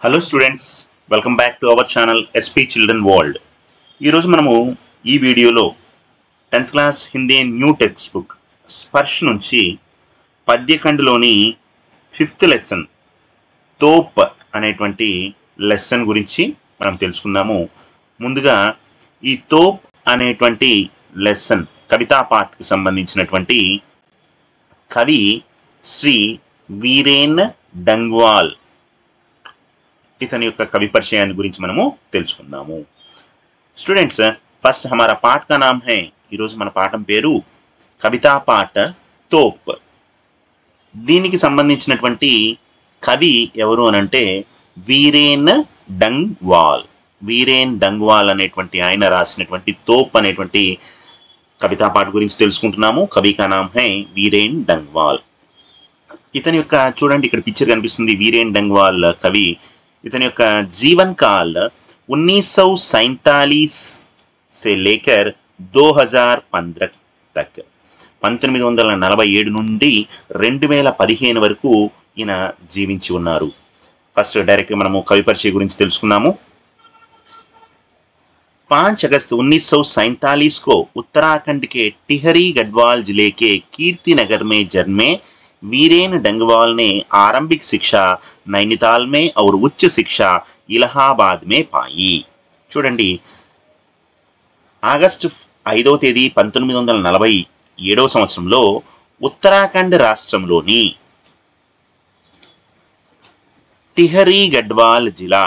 Hello students, welcome back to our channel SP children world. ఈరోజు మనము ఈ వీడియోలో 10th class Hindi new text book Sparsh నుంచి పద్యఖండ్లోని 5th లెసన్ తోప్ అనేటువంటి లెసన్ గురించి మనం తెలుసుకుందాము. ముందుగా ఈ తోప్ అనేటువంటి లెసన్ కవితా పాఠ్కి సంబంధించినటువంటి కవి శ్రీ వీరేన్ డంగ్వాల్. इतनी कवि परिचय गुरिंची मनमु तेलुसुकुंदामु. स्टूडेंट्स, फस्ट हमारा पाठ का नाम है मन पाठम पेरु कविता पाठ तोप. దీనికి సంబంధించినటువంటి కవి ఎవరు అనంటే వీరేన్ డంగ్వాల్. వీరేన్ డంగ్వాల్ అనేటువంటి ఆయన రాసినటువంటి తోప్ అనేటువంటి కవితా పాఠ గురించి తెలుసుకుంటున్నాము. కవి కా నామ్ హై వీరేన్ డంగ్వాల్. ఇతని యొక్క చూడండి, ఇక్కడ పిక్చర్ కనిపిస్తుంది. వీరేన్ డంగ్వాల్ కవి. इतने का जीवन काल 1947 से लेकर 2015 तक 1947 నుండి 2015 వరకు ఈయన జీవించి ఉన్నారు. ఫస్ట్ డైరెక్ట్ మనము కవి పరిచయం గురించి తెలుసుకుందాము. 5 अगस्त 1947 को उत्तराखंड के टिहरी गढ़वाल जिले के कीर्ति नगर में जन्मे वीरेन डंगवाल ने आरंभिक शिक्षा नैनीताल में और उच्च शिक्षा इलाहाबाद में पाई. చూడండి, ఆగస్టు 5వ తేదీ 1947వ సంవత్సరంలో ఉత్తరాఖండ్ రాష్ట్రంలోని టిహరీ గఢ్వాల్ జిల్లా,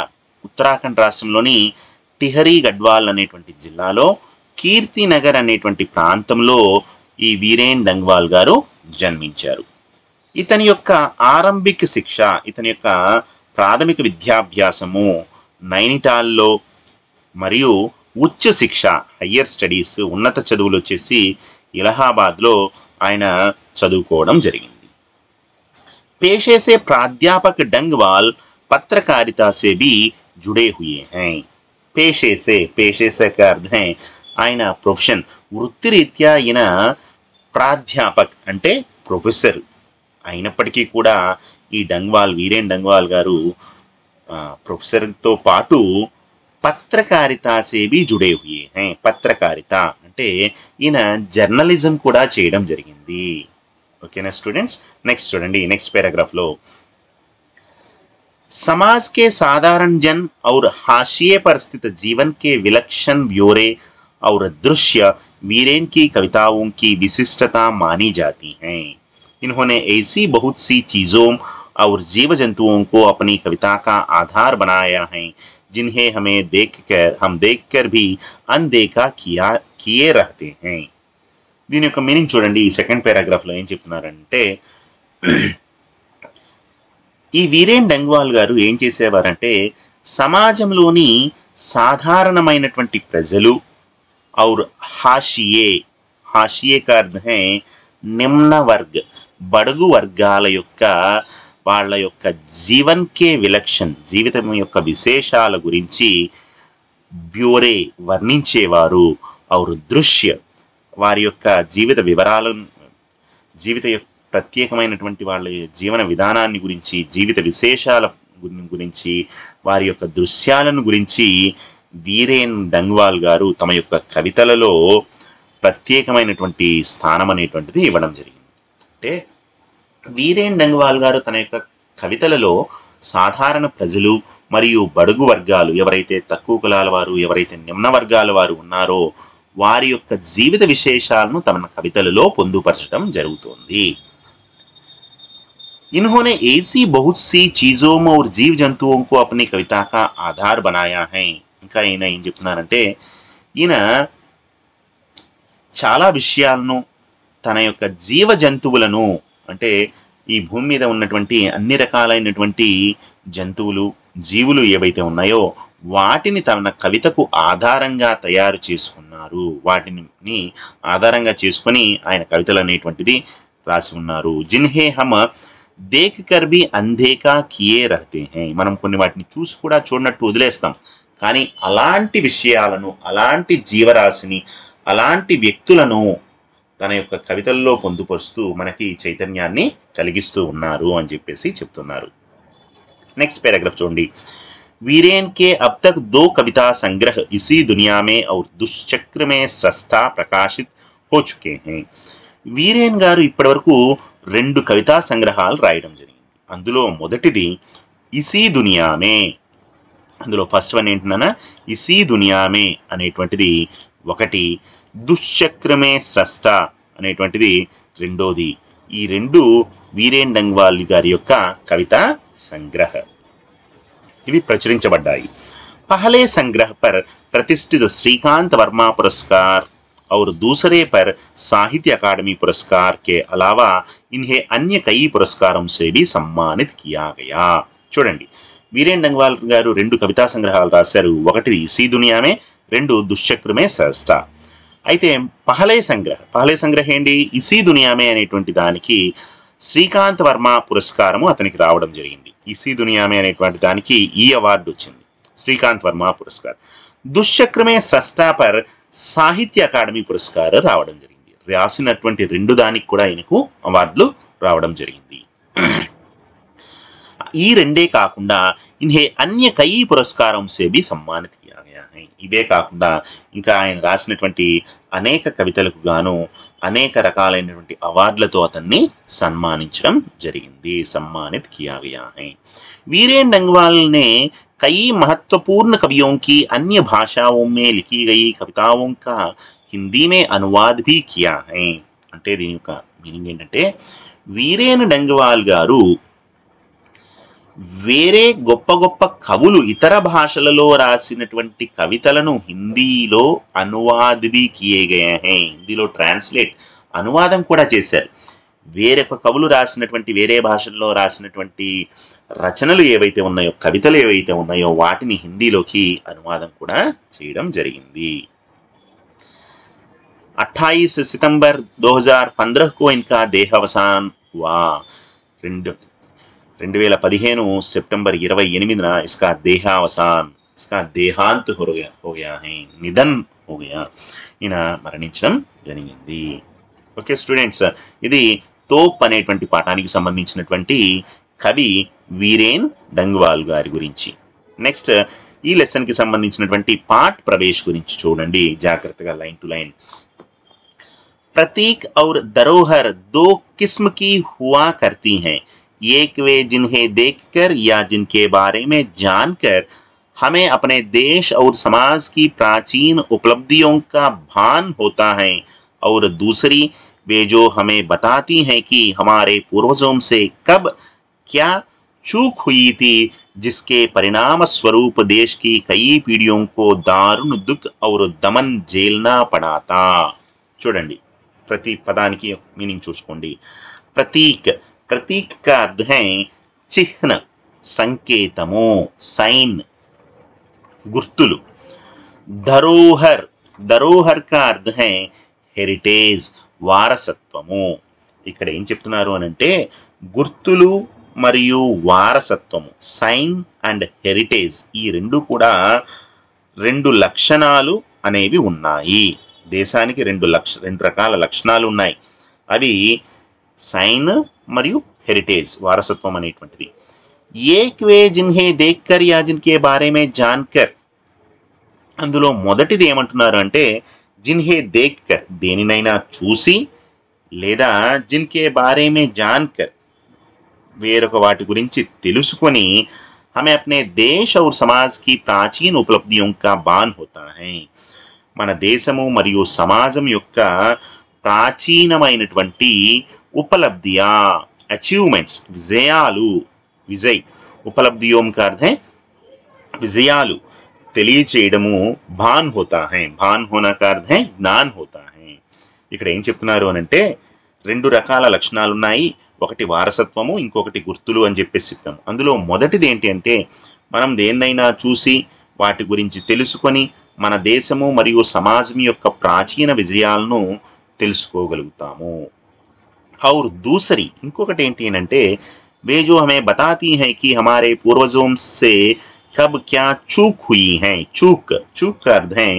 ఉత్తరాఖండ్ రాష్ట్రంలోని టిహరీ గఢ్వాల్ అనేటువంటి జిల్లాలో కీర్తి నగర్ అనేటువంటి ప్రాంతంలో ఈ వీరేన్ డంగ్వాల్ గారు జన్మించారు. ఇతని యొక్క ఆరంభిక శిక్ష, ఇతని యొక్క ప్రాథమిక విద్యాభ్యాసము నైనిటాల్లో మరియు ఉచ్చ శిక్ష హయ్యర్ స్టడీస్ ఉన్నత చదువులు వచ్చేసి ఇలహాబాద్లో ఆయన చదువుకోవడం జరిగింది. पेशे से प्राध्यापक डंगवाल पत्रकारिता से भी जुड़े हुए हैं. पेशे से का अर्थ है ఆయన ప్రొఫెషన్, వృత్తిరీత్యా ఈయన ప్రాధ్యాపక్ అంటే ప్రొఫెసర్ అయినప్పటికీ కూడా ఈ డంగ్వాల్, వీరేన్ డంగ్వాల్ గారు ప్రొఫెసర్తో పాటు పత్రకారితా సేబీ జుడే హుయే హై. పత్రకారిత అంటే ఈయన జర్నలిజం కూడా చేయడం జరిగింది. ఓకేనా స్టూడెంట్స్? నెక్స్ట్ చూడండి, నెక్స్ట్ पैराग्राफ లో समाज के साधारण जन और हाशिए पर स्थित जीवन के विलक्षण ब्यौरे और दृश्य वीरेन की कविताओं की विशिष्टता मानी जाती हैं. इन्होंने ऐसी बहुत सी चीज़ों और जीव जंतुओं को अपनी कविता का आधार बनाया है जिन्हें हम देखकर भी अनदेखा किए रहते हैं. దీని యొక్క మీనింగ్ చూడండి. సెకండ్ పారాగ్రాఫ్లో ఏం చెప్తున్నారంటే, ఈ వీరేన్ డంగ్వాల్ గారు ఏం చేసేవారంటే సమాజంలోని సాధారణమైనటువంటి ప్రజలు और हाशिए का अर्थ है నిమ్న వర్గ, బడుగు వర్గాల యొక్క వాళ్ళ యొక్క జీవన్ కే విలక్షణ్, జీవితం యొక్క విశేషాల గురించి బ్యూరే వర్ణించేవారు. ఔర్ దృశ్య, వారి యొక్క జీవిత వివరాలను, జీవిత ప్రత్యేకమైనటువంటి వాళ్ళ జీవన విధానాన్ని గురించి, జీవిత విశేషాల గురించి, వారి యొక్క దృశ్యాలను గురించి వీరేన్ డంగ్వాల్ గారు తమ యొక్క కవితలలో ప్రత్యేకమైనటువంటి స్థానం అనేటువంటిది ఇవ్వడం జరిగింది. అంటే వీరేన్ డంగ్వాల్ గారు తన యొక్క కవితలలో సాధారణ ప్రజలు మరియు బడుగు వర్గాలు, ఎవరైతే తక్కువ కులాల వారు, ఎవరైతే నిమ్న వర్గాల వారు ఉన్నారో వారి యొక్క జీవిత విశేషాలను తమ కవితలలో పొందుపరచడం జరుగుతుంది. इन्होंने ऐसी बहुत सी चीजों और जीव जंतुओं को अपनी कविता का आधार बनाया है. ఇంకా ఈయన ఏం చెప్తున్నారంటే, ఈయన చాలా విషయాలను, తన యొక్క జీవ జంతువులను, అంటే ఈ భూమి మీద ఉన్నటువంటి అన్ని రకాలైనటువంటి జంతువులు, జీవులు ఏవైతే ఉన్నాయో వాటిని తన కవితకు ఆధారంగా తయారు చేసుకున్నారు. వాటిని ఆధారంగా చేసుకొని ఆయన కవితలు అనేటువంటిది రాసి ఉన్నారు. జిన్హే హమ్ దేఖ్ కర్ భీ అంధేకా కియే రహతే హై. మనం కొన్ని వాటిని చూసి కూడా చూడనట్టు వదిలేస్తాం, కానీ అలాంటి విషయాలను, అలాంటి జీవరాశిని, అలాంటి వ్యక్తులను తన యొక్క కవితల్లో పొందుపరుస్తూ మనకి చైతన్యాన్ని కలిగిస్తూ ఉన్నారు అని చెప్పేసి చెప్తున్నారు. नेक्स्ट पैराग्राफ చూడండి. वीरेन के अब तक 2 कविता संग्रह इसी दुनिया में और दुष्चक्र में सस्ता प्रकाशित हो चुके हैं. వీరేన్ గారు ఇప్పటివరకు 2 కవితా సంగ్రహాలు రాయడం జరిగింది. అందులో మొదటిది ఇసీ దునియామే, అందులో ఫస్ట్ వన్ ఏంటన్నా ఇసీ దునియామే అనేటువంటిది ఒకటి, దుశ్చక్రమే సస్తా అనేటువంటిది రెండోది. ఈ రెండు వీరేన్ డంగ్వాల్ గారి యొక్క కవితా సంగ్రహ ఇవి ప్రచురించబడ్డాయి. पहले संग्रह पर प्रतिष्ठित श्रीकांत वर्मा पुरस्कार और दूसरे पर साहित्य अकादमी पुरस्कार के अलावा इन्हें अन्य कई पुरस्कारों से भी सम्मानित किया गया. చూడండి, వీరేన్ డంగ్వాల్ గారు 2 కవితా సంగ్రహాలు రాశారు. ఒకటి ఇసీ దునియామే, 2 దుశ్చక్రమే సస్తా. అయితే పహలే సంగ్రహ ఏంటి, ఇసీ దునియామే అనేటువంటి దానికి శ్రీకాంత్ వర్మ పురస్కారము అతనికి రావడం జరిగింది. ఇసీ దునియామే అనేటువంటి దానికి ఈ అవార్డు వచ్చింది, శ్రీకాంత్ వర్మ పురస్కార్. దుశ్చక్రమే సస్తా పర్ సాహిత్య అకాడమీ పురస్కార్ రావడం జరిగింది. రాసినటువంటి 2 దానికి కూడా ఆయనకు అవార్డులు రావడం జరిగింది. ఈ రెండే కాకుండా ఇన్హే అన్య కై పురస్కారం సే భీ సమ్మానిత్ కియా గయా హై. ఇవే కాకుండా ఇంకా ఆయన రాసినటువంటి అనేక కవితలకు గాను అనేక రకాలైనటువంటి అవార్డులతో అతన్ని సన్మానించడం జరిగింది. సమ్మానిత్ కియా గయా హై. वीरेन डंगवाल ने कई महत्वपूर्ण कवियों की अन्य भाषाओं में लिखी गई कविताओं का हिंदी में अनुवाद भी किया है. అంటే దీని యొక్క మీనింగ్ ఏంటంటే, వీరేన్ డంగవాల్ గారు వేరే గొప్ప గొప్ప కవులు ఇతర భాషలలో రాసినటువంటి కవితలను హిందీలో అనువాద్ భీ కియే గయే హై. హిందీలో ట్రాన్స్లేట్ అనువాదం కూడా చేశారు. వేరొక కవులు రాసినటువంటి వేరే భాషల్లో రాసినటువంటి రచనలు ఏవైతే ఉన్నాయో, కవితలు ఏవైతే ఉన్నాయో వాటిని హిందీలోకి అనువాదం కూడా చేయడం జరిగింది. 28 सितंबर 2015 को इनका देहावसान हुआ. 2015 सितंबर 28 इसका देहावसान, इसका देहांत हो गया है, निधन हो गया, ఈయన మరణించడం జరిగింది. ఓకే స్టూడెంట్స్, ఇది తోప్ అనేటువంటి పాఠానికి సంబంధించినటువంటి కవి వీరేన్ డంగ్వాల్ గారి గురించి. నెక్స్ట్ ఈ లెసన్ కి సంబంధించినటువంటి పాఠ్ ప్రవేశ్ గురించి చూడండి జాగ్రత్తగా, లైన్ టు లైన్. प्रतीक और धरोहर 2 किस्म की हुआ करती हैं. एक वे जिन्हें देखकर या जिनके बारे में जानकर हमें अपने देश और समाज की प्राचीन उपलब्धियों का भान होता है, और दूसरी वे जो हमें बताती हैं कि हमारे पूर्वजों से कब क्या चूक हुई थी, जिसके परिणाम स्वरूप देश की कई पीढ़ियों को दारुण दुख और दमन झेलना पड़ा था. చూడండి, ప్రతి పదానికి మీనింగ్ చూసుకోండి. ప్రతీక్, ప్రతీక్ का अर्थ है చిహ్న, సంకేతము, సైన్, గుర్తులు. ధరోహర్, ధరోహర్ का अर्थ है హెరిటేజ్, వారసత్వము. ఇక్కడ ఏం చెప్తున్నారు అని అంటే, గుర్తులు మరియు వారసత్వము, సైన్ అండ్ హెరిటేజ్, ఈ రెండు కూడా 2 లక్షణాలు అనేవి ఉన్నాయి. దేశానికి 2 రకాల లక్షణాలు ఉన్నాయి. అవి సైన్ మరియు హెరిటేజ్, వారసత్వం అనేటువంటిది. ఏక్ వే జిన్హే దేక్కర్ యా జిన్కే బారే మే జాన్కర్, అందులో మొదటిది ఏమంటున్నారు అంటే జిన్హే దేక్కర్, దేనినైనా చూసి, లేదా జిన్కే బారే మే జాన్కర్, వేరొక వాటి గురించి తెలుసుకొని, हमें अपने देश और समाज की प्राचीन उपलब्धियों का बान होता है. మన దేశము మరియు సమాజం యొక్క ప్రాచీనమైనటువంటి ఉపలబ్ధియా, అచీవ్మెంట్స్, విజయాలు, విజయ్, ఉపలబ్ధియోం का अर्थ है విజయాలు తెలియచేయడము. భాన్ హోతా హై, భాన్ హోనా का अर्थ है జ్ఞాన్ హోతా హై. ఇక్కడ ఏం చెప్తున్నారు అని అంటే 2 రకాల లక్షణాలు ఉన్నాయి. ఒకటి వారసత్వము, ఇంకొకటి గుర్తులు అని చెప్పేసి చెప్పాము. అందులో మొదటిది ఏంటి అంటే, మనం దేన్నైనా చూసి వాటి గురించి తెలుసుకొని మన దేశము మరియు సమాజం యొక్క ప్రాచీన విజయాలను తెలుసుకోగలుగుతాము. और दूसरी, ఇంకొకటి ఏంటి అంటే, वे जो हमें बताती हैं कि हमारे पूर्वजों से कब क्या चूक हुई है. चूक, चूक का अर्थ है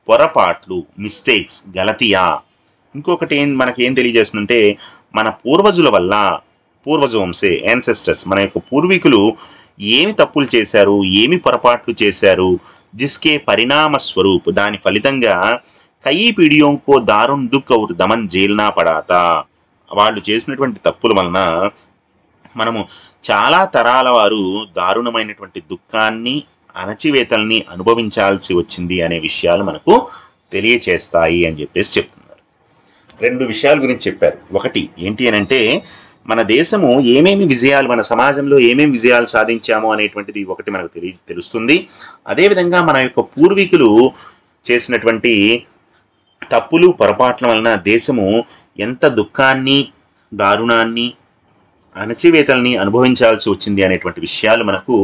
పొరపాట్లు, మిస్టేక్స్, గలతియా. ఇంకొకటి మనకేం తెలియజేస్తుందంటే, మన పూర్వజుల వల్ల, పూర్వజోంసే, యాన్సెస్టర్స్, మన యొక్క పూర్వీకులు ఏమి తప్పులు చేశారు, ఏమి పొరపాట్లు చేశారు, జిస్కే పరిణామ స్వరూప్ దాని ఫలితంగా కయి పీడియోం కో దారుణ్ దుఃఖ్ ఔర్ దమన్ జైల్నా పడాతా వాళ్ళు చేసినటువంటి తప్పుల వలన మనము చాలా తరాల వారు దారుణమైనటువంటి దుఃఖాన్ని అణచివేతల్ని అనుభవించాల్సి వచ్చింది అనే విషయాలు మనకు తెలియచేస్తాయి అని చెప్పేసి చెప్తున్నారు. 2 విషయాల గురించి చెప్పారు. ఒకటి ఏంటి అని అంటే మన దేశము ఏమేమి విజయాలు, మన సమాజంలో ఏమేమి విజయాలు సాధించాము అనేటువంటిది ఒకటి మనకు తెలుస్తుంది. అదేవిధంగా మన యొక్క పూర్వీకులు చేసినటువంటి తప్పులు పొరపాట్ల వలన దేశము ఎంత దుఃఖాన్ని, దారుణాన్ని, అణచివేతల్ని అనుభవించాల్సి వచ్చింది అనేటువంటి విషయాలు మనకు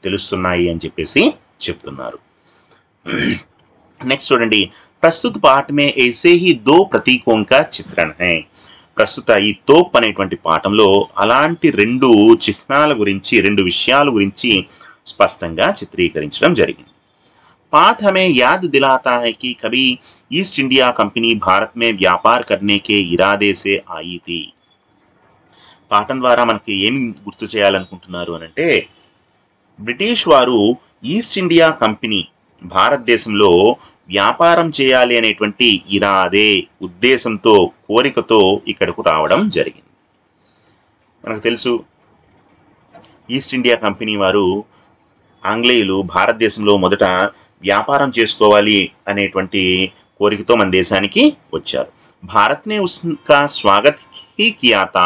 తెలుస్తున్నాయి అని చెప్పేసి చెప్తున్నారు. నెక్స్ట్ చూడండి, ప్రస్తుత పాఠ మే ऐसे ही 2 प्रतीकों का चित्रण है. ప్రస్తుత ఈ తోప్ అనేటువంటి పాఠంలో అలాంటి 2 చిహ్నాల గురించి, 2 విషయాల గురించి స్పష్టంగా చిత్రీకరించడం జరిగింది. पाठ हमें याद दिलाता है कि कभी ईस्ट इंडिया कंपनी भारत में व्यापार करने के इरादे से आई थी. పాఠం ద్వారా మనకి ఏమి గుర్తు చేయాలనుకుంటున్నారు అని అంటే బ్రిటిష్ వారు ఈస్ట్ ఇండియా కంపెనీ భారతదేశంలో వ్యాపారం చేయాలి అనేటువంటి ఇరాదే ఉద్దేశంతో, కోరికతో ఇక్కడకు రావడం జరిగింది. మనకు తెలుసు ఈస్ట్ ఇండియా కంపెనీ వారు, ఆంగ్లేయులు భారతదేశంలో మొదట వ్యాపారం చేసుకోవాలి అనేటువంటి కోరికతో మన దేశానికి వచ్చారు. భారత్ నే ఉస్కా స్వాగత్ ही किया था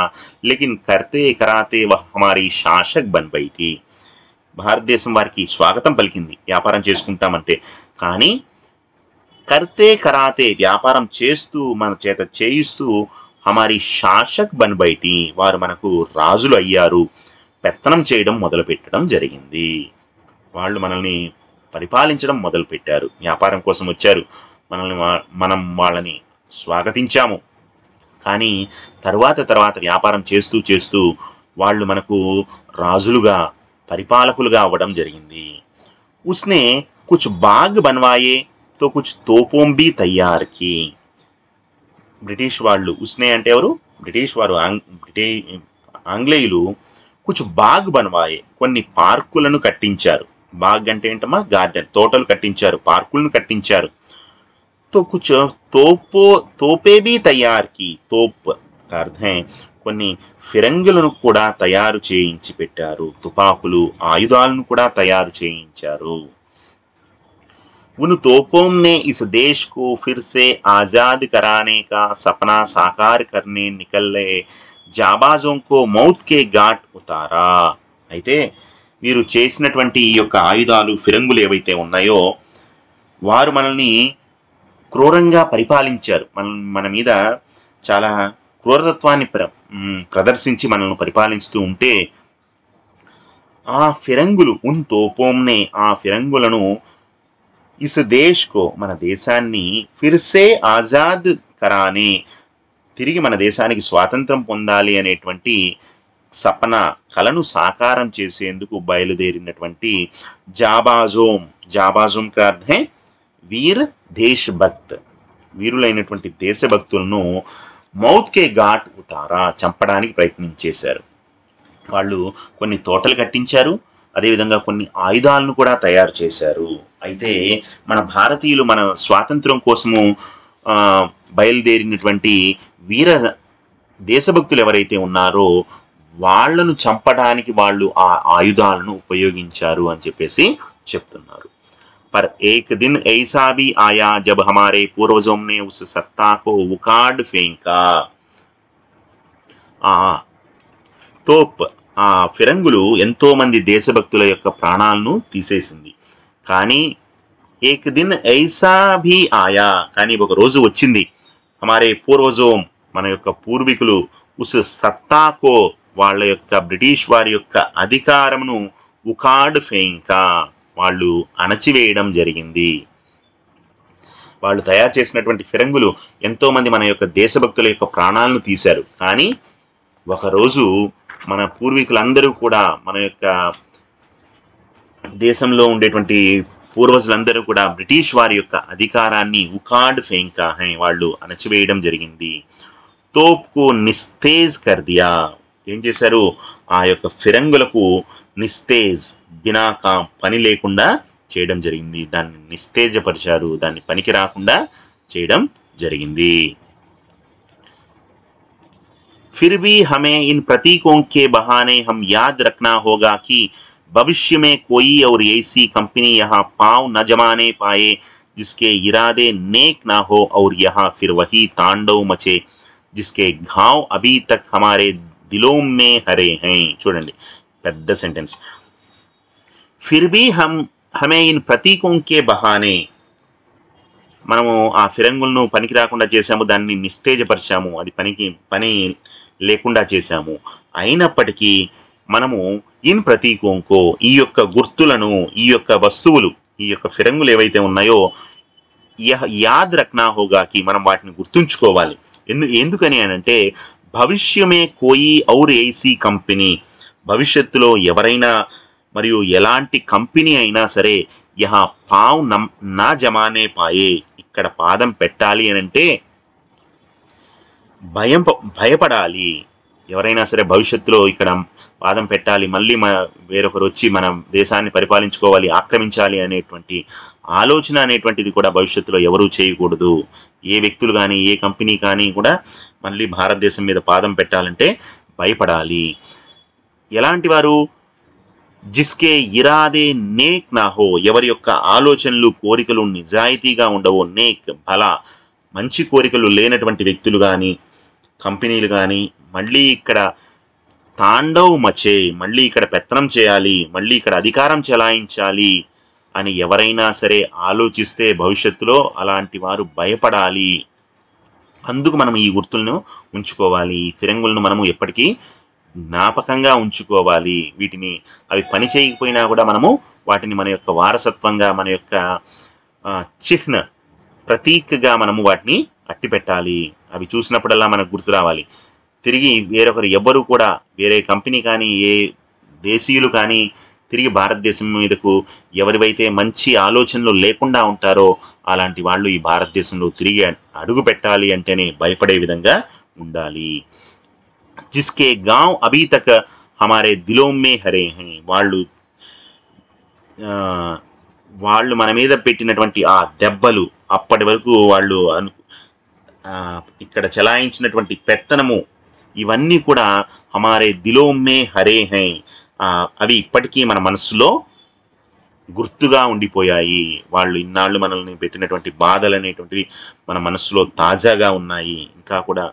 लेकिन करते कराते वह हमारी शासक बन गई थी. భారతదేశం వారికి స్వాగతం పలికింది వ్యాపారం చేసుకుంటామంటే, కానీ కర్తే కరాతే వ్యాపారం చేస్తూ మన చేత చేయిస్తూ హమారి శాసక్ బన్ బైటి వారు మనకు రాజులు అయ్యారు, పెత్తనం చేయడం మొదలు పెట్టడం జరిగింది. వాళ్ళు మనల్ని పరిపాలించడం మొదలు పెట్టారు. వ్యాపారం కోసం వచ్చారు, మనం వాళ్ళని స్వాగతించాము. కానీ తర్వాత వ్యాపారం చేస్తూ వాళ్ళు మనకు రాజులుగా, పరిపాలకులుగా అవ్వడం జరిగింది. ఉస్నే కుచ్ బాగ్ బన్వాయే తో కుచ్ తోపోం బి తయార్ కి. బ్రిటిష్ వాళ్ళు, ఉస్నే అంటే ఎవరు? బ్రిటిష్ వారు, ఆంగ్లేయులు కుచ్ బాగ్ బన్వాయే కొన్ని పార్కులను కట్టించారు. బాగ్ అంటే ఏంటమ్మా? గార్డెన్, తోటలు కట్టించారు, పార్కులను కట్టించారు. तो कुछ तोपे भी तैयार की. तोप का अर्थ है కొన్ని ఫిరంగులను కూడా తయారు చేయించి పెట్టారు, తుపాకులు, ఆయుధాలను కూడా తయారు చేయించారు. उन तोपों ने इस देश को फिर से आजाद कराने का सपना साकार करने निकले जाबाजों को मौत के घाट उतारा. అయితే వీరు చేసినటువంటి ఈ యొక్క ఆయుధాలు, ఫిరంగులు ఏవైతే ఉన్నాయో వారు మనల్ని క్రూరంగా పరిపాలించారు. మన మీద చాలా క్రూరత్వాన్ని ప్రదర్శించి మనల్ని పరిపాలిస్తూ ఉంటే ఆ ఫిరంగులు, ఉన్ తోపోంనే ఆ ఫిరంగులను ఇస్ దేశ్ కో మన దేశాన్ని ఫిర్సే ఆజాద్ కరానే తిరిగి మన దేశానికి స్వాతంత్రం పొందాలి అనేటువంటి సపన, కలను సాకారం చేసేందుకు బయలుదేరినటువంటి జాబాజోం కా అర్థం వీర్ దేశభక్త్, వీరులైనటువంటి దేశభక్తులను మౌత్ కే ఘాట్ ఉతారా చంపడానికి ప్రయత్నించేశారు. వాళ్ళు కొన్ని తోటలు కట్టించారు, అదేవిధంగా కొన్ని ఆయుధాలను కూడా తయారు చేశారు. అయితే మన భారతీయులు మన స్వాతంత్రం కోసము బయలుదేరినటువంటి వీర దేశభక్తులు ఎవరైతే ఉన్నారో వాళ్లను చంపడానికి వాళ్ళు ఆ ఆయుధాలను ఉపయోగించారు అని చెప్పేసి చెప్తున్నారు. पर एक दिन ऐसा भी आया जब हमारे पूर्वजों ने उस सत्ता को उखाड़ फेंका. తోప్ ఆ ఫిరంగులు ఎంతో మంది దేశభక్తుల యొక్క ప్రాణాలను తీసేసింది. కానీ ఏక్ దిన్ ఐసా భీ ఆయా, కానీ ఒక రోజు వచ్చింది, హమారే పూర్వజోం మన యొక్క పూర్వీకులు ఉస్ సత్తాకో వాళ్ళ యొక్క బ్రిటిష్ వారి యొక్క అధికారమును ఉఖాడ్ ఫేంకా వాళ్ళు అణచివేయడం జరిగింది. వాళ్ళు తయారు చేసినటువంటి ఫిరంగులు ఎంతో మంది మన యొక్క దేశభక్తుల యొక్క ప్రాణాలను తీశారు. కానీ ఒకరోజు మన పూర్వీకులందరూ కూడా, మన యొక్క దేశంలో ఉండేటువంటి పూర్వజులందరూ కూడా బ్రిటిష్ వారి యొక్క అధికారాన్ని ఉఖాడ్ ఫేంకా వాళ్ళు అణచివేయడం జరిగింది. తోప్కు నిస్తేజ్ కర్ దియా, ఏం చేశారు, ఆ యొక్క ఫిరంగులకు నిస్తేజ్ బినాకా పని లేకుండా చేయడం జరిగింది. దాన్ని నిస్తేజపరిచారు, దాన్ని పనికి రాకుండా చేయడం జరిగింది. फिर भी हमें इन प्रतीकों के बहाने हम याद रखना होगा कि भविष्य में कोई और ऐसी कंपनी यहाँ पांव न जमाने पाए जिसके इरादे नेक ना हो और यहाँ फिर वही तांडव मचे जिसके घाव अभी तक हमारे दिलों में हरे हैं. చూడండి పెద్ద సెంటెన్స్. फिर भी हमें इन प्रतीकों के बहाने, మనము ఆ ఫిరంగులను పనికి రాకుండా చేశాము, దాన్ని నిస్తేజపరిచాము, అది పని లేకుండా చేశాము. అయినప్పటికీ మనము ఇన్ ప్రతీకోంకో, ఈ యొక్క గుర్తులను, ఈ యొక్క వస్తువులు, ఈ యొక్క ఫిరంగులు ఏవైతే ఉన్నాయో యాద్ రఖ్నా హోగాకి, మనం వాటిని గుర్తుంచుకోవాలి. ఎందుకని అనంటే భవిష్యమే కోయి ఔర్ ఏసీ కంపెనీ, భవిష్యత్తులో ఎవరైనా మరియు ఎలాంటి కంపెనీ అయినా సరే యహా పావ్ నా జమానే పాయే, ఇక్కడ పాదం పెట్టాలి అనంటే భయపడాలి. ఎవరైనా సరే భవిష్యత్తులో ఇక్కడ పాదం పెట్టాలి, మళ్ళీ వేరొకరు వచ్చి మన దేశాన్ని పరిపాలించుకోవాలి, ఆక్రమించాలి అనేటువంటి ఆలోచన అనేటువంటిది కూడా భవిష్యత్తులో ఎవరూ చేయకూడదు. ఏ వ్యక్తులు కానీ ఏ కంపెనీ కానీ కూడా మళ్ళీ భారతదేశం మీద పాదం పెట్టాలంటే భయపడాలి. ఎలాంటి వారు, జిస్కే ఇరాదే నేక్ నా హో, ఎవరి యొక్క ఆలోచనలు కోరికలు నిజాయితీగా ఉండవో, నేక్ భల మంచి కోరికలు లేనటువంటి వ్యక్తులు కానీ కంపెనీలు కానీ మళ్ళీ ఇక్కడ తాండవ్ మచే, మళ్ళీ ఇక్కడ పెత్తనం చేయాలి, మళ్ళీ ఇక్కడ అధికారం చెలాయించాలి అని ఎవరైనా సరే ఆలోచిస్తే భవిష్యత్తులో అలాంటి వారు భయపడాలి. అందుకు మనం ఈ గుర్తులను ఉంచుకోవాలి. ఈ ఫిరంగులను మనము ఎప్పటికీ జ్ఞాపకంగా ఉంచుకోవాలి. వీటిని అవి పని చేయకపోయినా కూడా మనము వాటిని మన యొక్క వారసత్వంగా, మన యొక్క చిహ్న ప్రతీకగా మనము వాటిని అట్టి పెట్టాలి. అవి చూసినప్పుడల్లా మనకు గుర్తు రావాలి. తిరిగి వేరొకరు ఎవ్వరూ కూడా, వేరే కంపెనీ కానీ ఏ దేశీయులు కానీ తిరిగి భారతదేశం మీదకు ఎవరివైతే మంచి ఆలోచనలు లేకుండా ఉంటారో అలాంటి వాళ్ళు ఈ భారతదేశంలో తిరిగి అడుగు పెట్టాలి అంటేనే భయపడే విధంగా ఉండాలి. జిస్కే గాంవ్ అభీ తక్ హమారే దిలోం మే హరే హై, వాళ్ళు మన మీద పెట్టినటువంటి ఆ దెబ్బలు, అప్పటి వరకు వాళ్ళు ఇక్కడ చలాయించినటువంటి పెత్తనము, ఇవన్నీ కూడా హమారే దిలోం మే హరే హై, అవి ఇప్పటికీ మన మనస్సులో గుర్తుగా ఉండిపోయాయి. వాళ్ళు ఇన్నాళ్ళు మనల్ని పెట్టినటువంటి బాధలు అనేటువంటివి మన మనస్సులో తాజాగా ఉన్నాయి, ఇంకా కూడా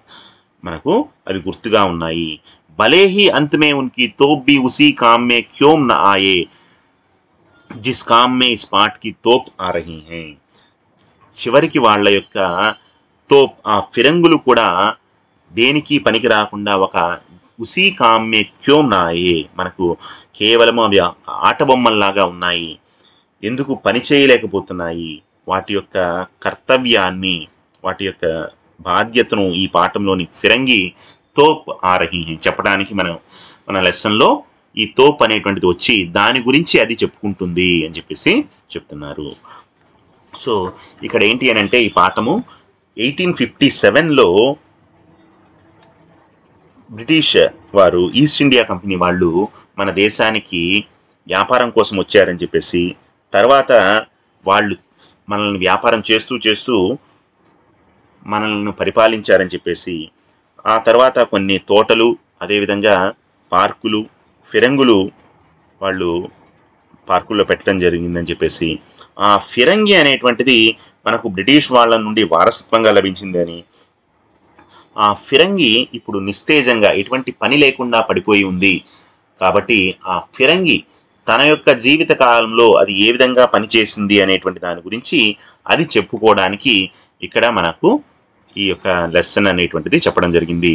మనకు అవి గుర్తుగా ఉన్నాయి. భలే హీ అంత్ మే ఉన్కి తోప్ భీ ఉసీ కామ్ మే క్యోం న ఆయే జిస్ కామ్ మే ఇస్ పాట్ కి తోప్ ఆ రహీ హై, చివరికి వాళ్ళ యొక్క తోప్, ఆ ఫిరంగులు కూడా దేనికి పనికి రాకుండా ఒక ఉసీ కామ్ మే క్యోం న ఆయే, మనకు కేవలం అవి ఆట బొమ్మల్లాగా ఉన్నాయి, ఎందుకు పని చేయలేకపోతున్నాయి, వాటి యొక్క కర్తవ్యాన్ని, వాటి యొక్క బాధ్యతను ఈ పాఠంలోని ఫిరంగి తోప్ ఆ రహీ హై చెప్పడానికి మన లెసన్లో ఈ తోప్ అనేటువంటిది వచ్చి దాని గురించి అది చెప్పుకుంటుంది అని చెప్పేసి చెప్తున్నారు. సో ఇక్కడ ఏంటి అని అంటే ఈ పాఠము 1857లో బ్రిటిష్ వారు, ఈస్ట్ ఇండియా కంపెనీ వాళ్ళు మన దేశానికి వ్యాపారం కోసం వచ్చారని చెప్పేసి, తర్వాత వాళ్ళు మనల్ని వ్యాపారం చేస్తూ మనల్ని పరిపాలించారని చెప్పేసి, ఆ తర్వాత కొన్ని తోటలు, అదేవిధంగా పార్కులు, ఫిరంగులు వాళ్ళు పార్కుల్లో పెట్టడం జరిగిందని చెప్పేసి, ఆ ఫిరంగి అనేటువంటిది మనకు బ్రిటిష్ వాళ్ళ నుండి వారసత్వంగా లభించిందని, ఆ ఫిరంగి ఇప్పుడు నిస్తేజంగా ఎటువంటి పని లేకుండా పడిపోయి ఉంది కాబట్టి ఆ ఫిరంగి తన యొక్క జీవిత కాలంలో అది ఏ విధంగా పనిచేసింది అనేటువంటి దాని గురించి అది చెప్పుకోవడానికి ఇక్కడ మనకు ఈ యొక్క లెసన్ అనేటువంటిది చెప్పడం జరిగింది.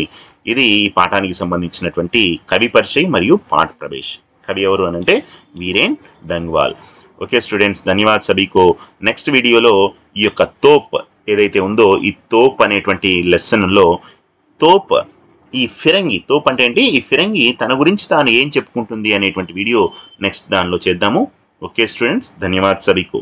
ఇది ఈ పాఠానికి సంబంధించినటువంటి కవి పరిచయం మరియు పాఠ ప్రవేశ్. కవి ఎవరు అనంటే వీరేన్ దంగ్వాల్. ఓకే స్టూడెంట్స్, ధన్యవాద్ సభీకో. నెక్స్ట్ వీడియోలో ఈ యొక్క తోప్ ఏదైతే ఉందో ఈ తోప్ అనేటువంటి లెసన్లో తోప్, ఈ ఫిరంగి, తోప్ అంటే ఏంటి, ఈ ఫిరంగి తన గురించి తాను ఏం చెప్పుకుంటుంది అనేటువంటి వీడియో నెక్స్ట్ దానిలో చేద్దాము. ఓకే స్టూడెంట్స్, ధన్యవాద్ సభీకో.